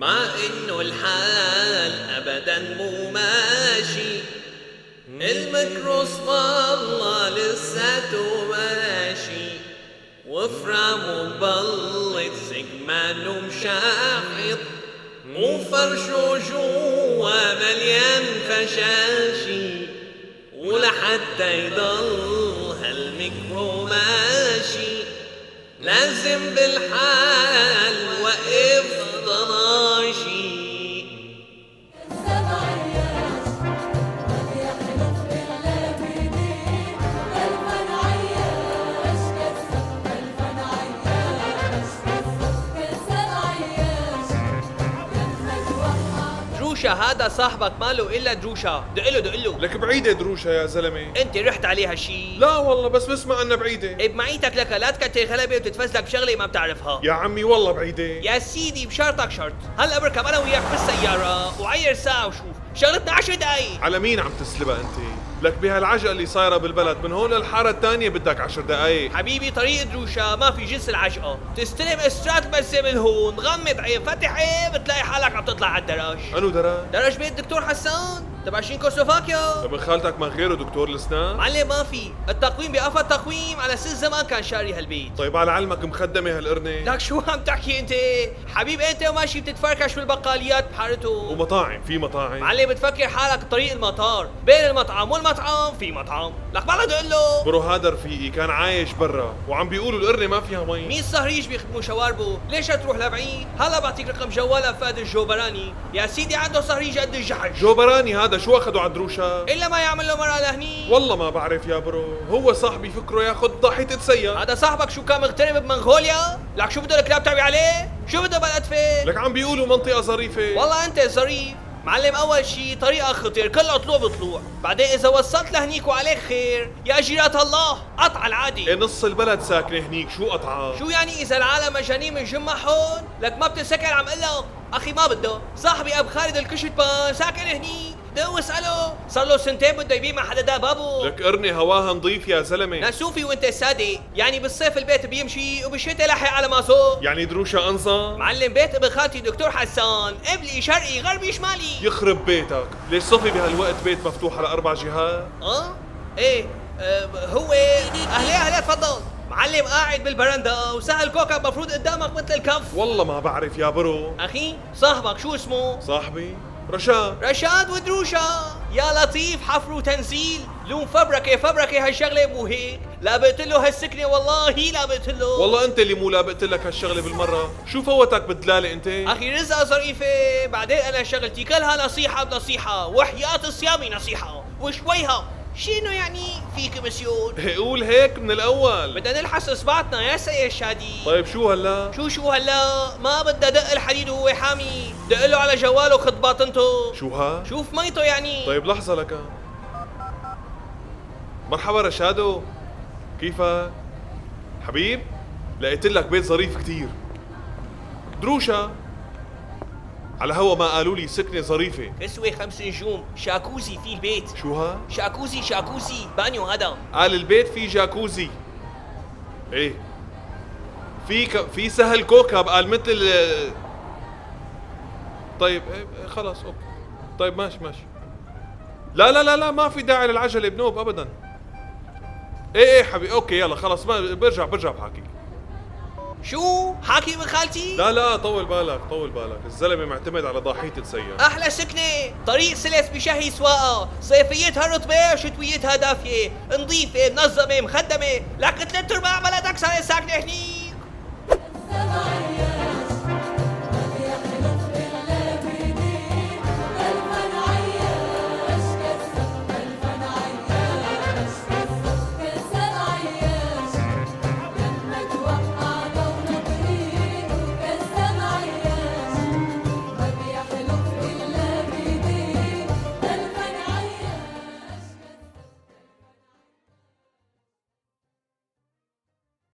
مع انه الحال ابدا مو ماشي، الميكروس والله لساته ماشي، وفرامه مبلط سجمانه مشاحط، وفرشه جوا مليان فشاشي، ولحتى يضل هالميكرو ماشي لازم بالحال وقف ضناشي. دروشا هذا صاحبك ماله إلا دروشا، دقله لك بعيدة دروشة يا زلمة. انت رحت عليها شي؟ لا والله بس بسمع انها بعيدة. إيه بمعيتك لك لا تكتر غلبة وتتفزلك بشغلة ما بتعرفها. يا عمي والله بعيدة. يا سيدي بشرطك شرط، هلا بركب انا وياك بالسيارة وعير ساعة وشوف شغلتنا 10 دقايق. على مين عم تسلبها انت؟ لك بهالعجقة اللي صايرة بالبلد من هون للحارة الثانية بدك 10 دقايق. حبيبي طريق دروشا ما في جنس العجقة، تستلم استرات المرسى من هون، غمض عين فتح عين بتلاقي حالك عم تطلع على الدرج. انو دراج؟ درج بيت دكتور حسان تبع شينكوسلوفاكيا. ابن خالتك ما غيره دكتور الاسنان؟ معلم ما في، التقويم بقفا التقويم على سن زمان كان شاري هالبيت. طيب على علمك مخدمة هالقرنة؟ لك شو عم تحكي انت؟ حبيب انت وماشي بتتفركش بالبقاليات بحارته. ومطاعم، في مطاعم. معلم بتفكر حالك طريق المطار، بين المطعم والمطعم في مطعم، لك بالله تقول له برو هذا رفيقي كان عايش برا وعم بيقولوا القرنة ما فيها مي. مين الصهريج بيخدموا شواربه؟ ليش تروح لبعيد؟ هلا بعطيك رقم جوال فهد الجوبراني، يا سيدي عنده صهريج قد الجحش. جوبراني هذا شو اخذوا على دروشة؟ الا ما يعمل له مرة لهني. والله ما بعرف يا برو، هو صاحبي فكره ياخذ ضحية تسيا. هذا صاحبك شو كان مغترب بمنغوليا؟ لك شو بده الكلاب تبعي عليه؟ شو بده بلقتفه؟ لك عم بيقولوا منطقة ظريفة. والله انت ظريف. معلم اول شي طريقة خطير كلها طلوع بطلوع، بعدين اذا وصلت لهنيك وعليك خير يا جيرات الله قطع العادي. إيه نص البلد ساكنة هنيك، شو قطعة؟ شو يعني اذا العالم مجانين من جمع هون؟ لك ما بتنسكر عم قلك اخي ما بده، صاحبي ابو خالد الكشتبان ساكن هنيك، بدي اساله صار له سنتين بده يبيع محل دا بابه. لك قرني هواها نظيف يا زلمة. ناسوفي وانت صادق، يعني بالصيف البيت بيمشي وبالشتاء لاحق على ماسوق. يعني دروشة أنظم؟ معلم بيت ابن خالتي دكتور حسان قبلي شرقي غربي شمالي. يخرب بيتك، ليش صفي بهالوقت بيت مفتوح على 4 جهات؟ ايه هو اهلي تفضل. معلم قاعد بالبرندة وسهل كوكب مفروض قدامك مثل الكف. والله ما بعرف يا برو. اخي صاحبك شو اسمه؟ صاحبي رشاد ودروشا. يا لطيف حفر وتنزيل، لون فبركة هالشغلة مو هيك؟ لابقت له هالسكنة والله لابقت له. والله انت اللي مو لابقت لك هالشغلة بالمرة، شو فوتك بالدلالة انت؟ اخي رزقة ظريفة، بعدين انا شغلتي كلها نصيحة بنصيحة، وحياة صيامي نصيحة، وشويها شنو يعني في كمسيون؟ قول هيك من الاول. بدنا نلحس اصبعتنا يا سيد شادي. طيب شو هلا؟ شو هلا؟ ما بدي دق الحديد وهو حامي، دق له على جواله خد باطنته. شو ها؟ شوف ميته يعني. طيب لحظة لك. مرحبا رشادو، كيفك؟ حبيب، لقيت لك بيت ظريف كتير. دروشة على هوا ما قالوا لي سكنة ظريفة. كسوة 5 نجوم، شاكوزي في البيت. شو ها؟ شاكوزي بانيو هذا. قال البيت في جاكوزي. ايه في سهل كوكب قال مثل طيب إيه خلاص اوكي. طيب ماشي. لا ما في داعي للعجلة بنوب ابدا. ايه حبيبي اوكي يلا خلاص ما برجع بحاكي. شو؟ حاكي من خالتي؟ لا طول بالك الزلمة معتمد على ضاحية السيارة. احلى سكنة، طريق سلس بشهي سواقة، صيفيتها رطبة وشتويتها دافية، نظيفة منظمة مخدمة، لكن 3/4 بلدك صارت ساكنة هنيك.